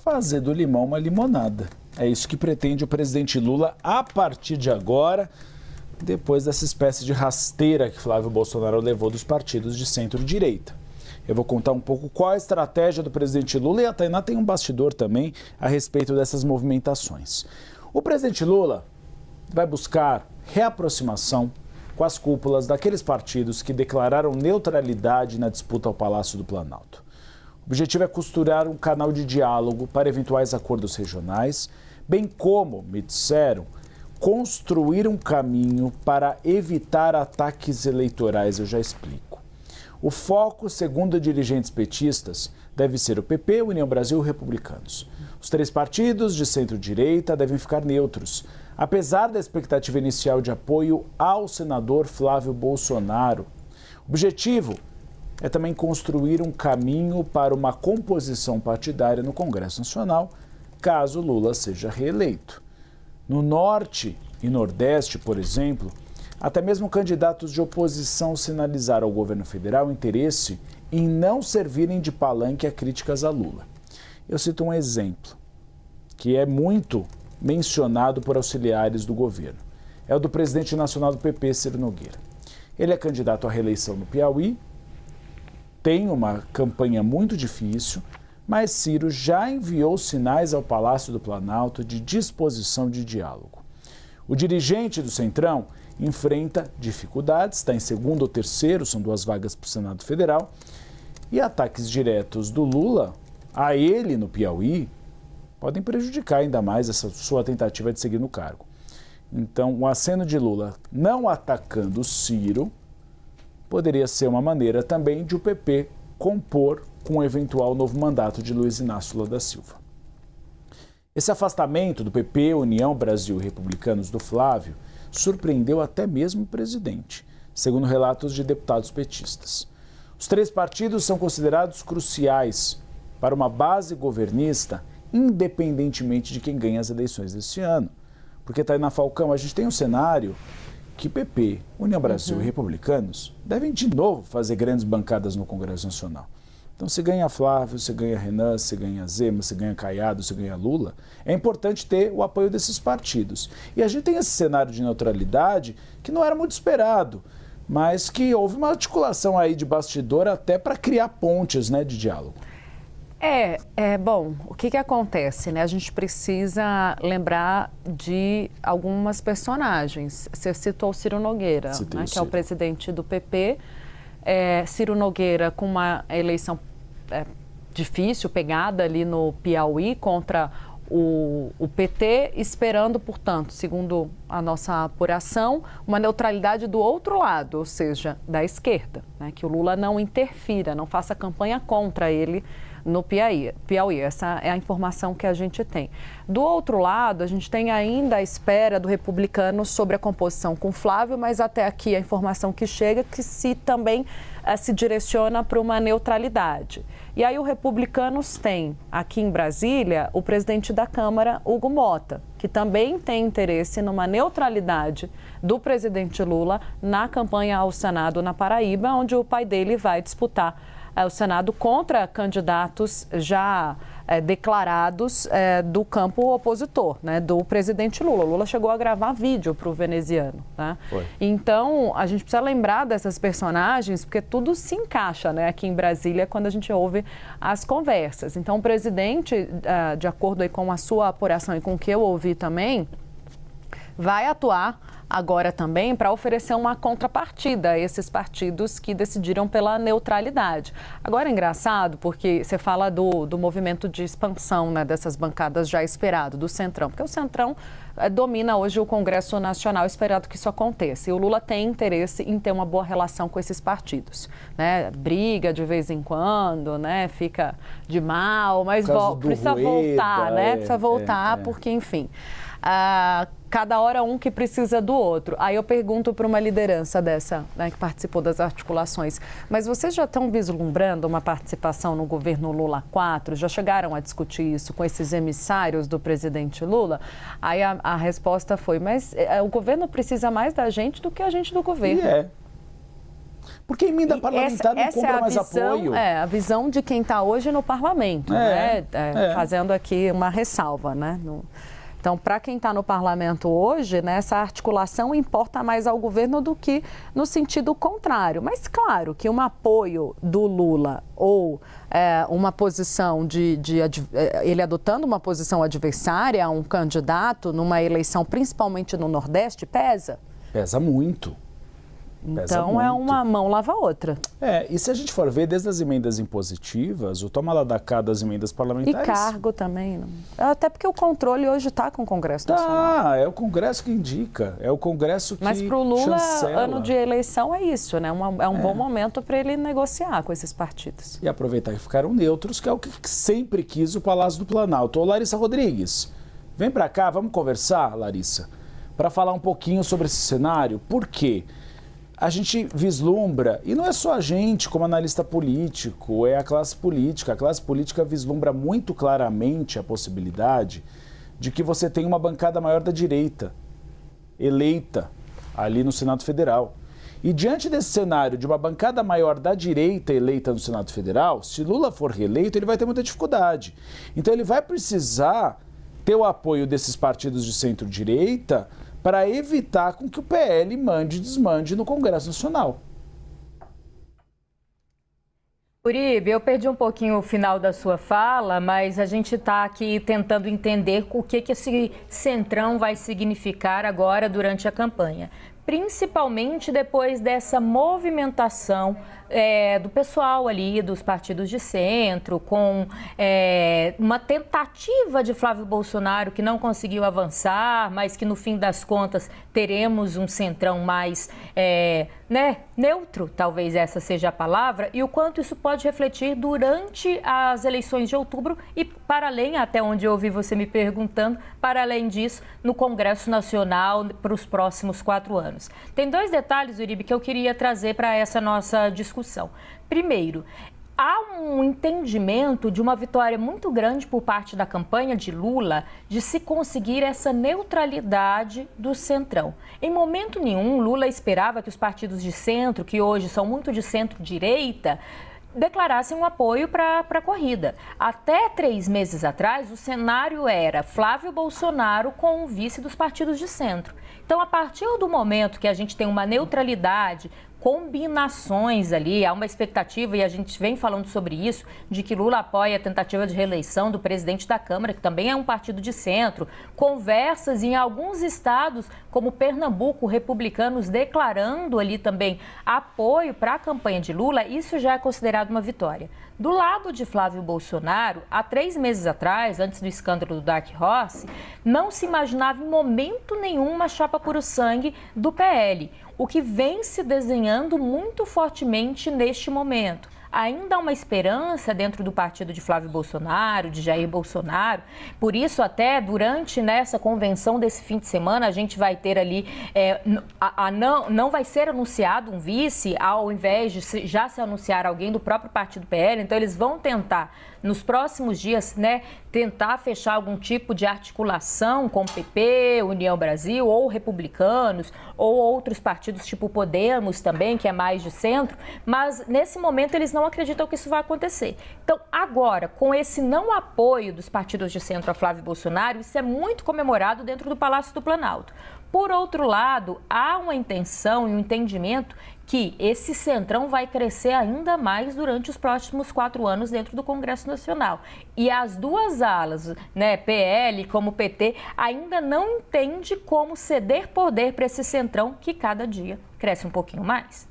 fazer do limão uma limonada. É isso que pretende o presidente Lula a partir de agora, depois dessa espécie de rasteira que Flávio Bolsonaro levou dos partidos de centro-direita. Eu vou contar um pouco qual a estratégia do presidente Lula e a Tainá tem um bastidor também a respeito dessas movimentações. O presidente Lula vai buscar reaproximação com as cúpulas daqueles partidos que declararam neutralidade na disputa ao Palácio do Planalto. O objetivo é costurar um canal de diálogo para eventuais acordos regionais, bem como, me disseram, construir um caminho para evitar ataques eleitorais. Eu já explico. O foco, segundo dirigentes petistas, deve ser o PP, União Brasil e Republicanos. Os três partidos de centro-direita devem ficar neutros, apesar da expectativa inicial de apoio ao senador Flávio Bolsonaro. O objetivo é também construir um caminho para uma composição partidária no Congresso Nacional, caso Lula seja reeleito. No Norte e Nordeste, por exemplo, até mesmo candidatos de oposição sinalizaram ao governo federal interesse em não servirem de palanque a críticas a Lula. Eu cito um exemplo, que é muito mencionado por auxiliares do governo. É o do presidente nacional do PP, Ciro Nogueira. Ele é candidato à reeleição no Piauí, tem uma campanha muito difícil, mas Ciro já enviou sinais ao Palácio do Planalto de disposição de diálogo. O dirigente do Centrão enfrenta dificuldades, está em segundo ou terceiro, são 2 vagas para o Senado Federal, e ataques diretos do Lula a ele no Piauí podem prejudicar ainda mais essa sua tentativa de seguir no cargo. Então, o aceno de Lula não atacando Ciro poderia ser uma maneira também de o PP compor com o eventual novo mandato de Luiz Inácio Lula da Silva. Esse afastamento do PP, União Brasil e Republicanos do Flávio surpreendeu até mesmo o presidente, segundo relatos de deputados petistas. Os 3 partidos são considerados cruciais para uma base governista, independentemente de quem ganha as eleições deste ano. Porque, Tainá Falcão, a gente tem um cenário que PP, União Brasil e Republicanos devem de novo fazer grandes bancadas no Congresso Nacional. Então, se ganha Flávio, se ganha Renan, se ganha Zema, se ganha Caiado, se ganha Lula, é importante ter o apoio desses partidos. E a gente tem esse cenário de neutralidade que não era muito esperado, mas que houve uma articulação aí de bastidor até para criar pontes, né, de diálogo. Bom, o que acontece, né? A gente precisa lembrar de algumas personagens. Você citou o Ciro Nogueira, né, que é o presidente do PP. Ciro Nogueira com uma eleição difícil, pegada ali no Piauí contra o PT, esperando, portanto, segundo a nossa apuração, uma neutralidade do outro lado, ou seja, da esquerda, né? Que o Lula não interfira, não faça campanha contra ele no Piauí. Essa é a informação que a gente tem. Do outro lado, a gente tem ainda a espera do republicano sobre a composição com Flávio, mas até aqui a informação que chega que se também se direciona para uma neutralidade. E aí o Republicanos tem, aqui em Brasília, o presidente da Câmara, Hugo Mota, que também tem interesse numa neutralidade do presidente Lula na campanha ao Senado na Paraíba, onde o pai dele vai disputar o Senado contra candidatos já declarados do campo opositor, né, do presidente Lula. O Lula chegou a gravar vídeo para o veneziano. Né? Então, a gente precisa lembrar dessas personagens, porque tudo se encaixa, né, aqui em Brasília quando a gente ouve as conversas. Então, o presidente, de acordo aí com a sua apuração e com o que eu ouvi também, vai atuar agora também para oferecer uma contrapartida a esses partidos que decidiram pela neutralidade. Agora é engraçado porque você fala do movimento de expansão, né, dessas bancadas já esperado, do Centrão, porque o Centrão domina hoje o Congresso Nacional, esperado que isso aconteça. E o Lula tem interesse em ter uma boa relação com esses partidos, né? Briga de vez em quando, né? Fica de mal, mas precisa voltar, né? Precisa voltar porque, enfim... cada hora um que precisa do outro. Aí eu pergunto para uma liderança dessa, né, que participou das articulações, mas vocês já estão vislumbrando uma participação no governo Lula 4? Já chegaram a discutir isso com esses emissários do presidente Lula? Aí a resposta foi, mas o governo precisa mais da gente do que a gente do governo. Porque a emenda parlamentar não compra mais apoio. É a visão de quem está hoje no parlamento, fazendo aqui uma ressalva, né? Então, para quem está no parlamento hoje, né, essa articulação importa mais ao governo do que no sentido contrário. Mas, claro, que um apoio do Lula ou uma posição ele adotando uma posição adversária a um candidato numa eleição, principalmente no Nordeste, pesa. Pesa muito. Então é uma mão lava a outra. E se a gente for ver, desde as emendas impositivas, o toma lá da cá das emendas parlamentares... E cargo também. Até porque o controle hoje está com o Congresso Nacional. É o Congresso que indica, é o Congresso que Mas para o Lula, chancela. Ano de eleição é isso, né? É um bom momento para ele negociar com esses partidos. E aproveitar que ficaram neutros, que é o que sempre quis o Palácio do Planalto. Ô, Larissa Rodrigues, vem para cá, vamos conversar, Larissa, para falar um pouquinho sobre esse cenário. Por quê? A gente vislumbra, e não é só a gente como analista político, é a classe política. A classe política vislumbra muito claramente a possibilidade de que você tenha uma bancada maior da direita, eleita ali no Senado Federal. E diante desse cenário de uma bancada maior da direita eleita no Senado Federal, se Lula for reeleito, ele vai ter muita dificuldade. Então ele vai precisar ter o apoio desses partidos de centro-direita para evitar com que o PL mande e desmande no Congresso Nacional. Uribe, eu perdi um pouquinho o final da sua fala, mas a gente está aqui tentando entender o que esse centrão vai significar agora durante a campanha. Principalmente depois dessa movimentação do pessoal ali, dos partidos de centro, com uma tentativa de Flávio Bolsonaro que não conseguiu avançar, mas que no fim das contas teremos um centrão mais neutro, talvez essa seja a palavra, e o quanto isso pode refletir durante as eleições de outubro e para além, até onde eu ouvi você me perguntando, para além disso, no Congresso Nacional para os próximos 4 anos. Tem 2 detalhes, Uribe, que eu queria trazer para essa nossa discussão. Primeiro, há um entendimento de uma vitória muito grande por parte da campanha de Lula de se conseguir essa neutralidade do centrão. Em momento nenhum, Lula esperava que os partidos de centro, que hoje são muito de centro-direita, declarassem um apoio para a corrida. Até 3 meses atrás, o cenário era Flávio Bolsonaro com o vice dos partidos de centro. Então, a partir do momento que a gente tem uma neutralidade, combinações ali, há uma expectativa, e a gente vem falando sobre isso, de que Lula apoia a tentativa de reeleição do presidente da Câmara, que também é um partido de centro, conversas em alguns estados, como Pernambuco, republicanos declarando ali também apoio para a campanha de Lula, isso já é considerado uma vitória. Do lado de Flávio Bolsonaro, há 3 meses atrás, antes do escândalo do Dark Horse, não se imaginava em momento nenhum uma chapa puro sangue do PL, o que vem se desenhando muito fortemente neste momento. Ainda há uma esperança dentro do partido de Flávio Bolsonaro, de Jair Bolsonaro. Por isso, até durante nessa convenção desse fim de semana, a gente vai ter ali, não vai ser anunciado um vice, ao invés de já se anunciar alguém do próprio partido PL. Então, eles vão tentar, nos próximos dias, tentar fechar algum tipo de articulação com o PP, União Brasil, ou republicanos, ou outros partidos tipo Podemos também, que é mais de centro. Mas, nesse momento, eles não acreditam que isso vai acontecer. Então, agora, com esse não apoio dos partidos de centro a Flávio Bolsonaro, isso é muito comemorado dentro do Palácio do Planalto. Por outro lado, há uma intenção e um entendimento que esse centrão vai crescer ainda mais durante os próximos 4 anos dentro do Congresso Nacional. E as 2 alas, PL como PT, ainda não entende como ceder poder para esse centrão que cada dia cresce um pouquinho mais.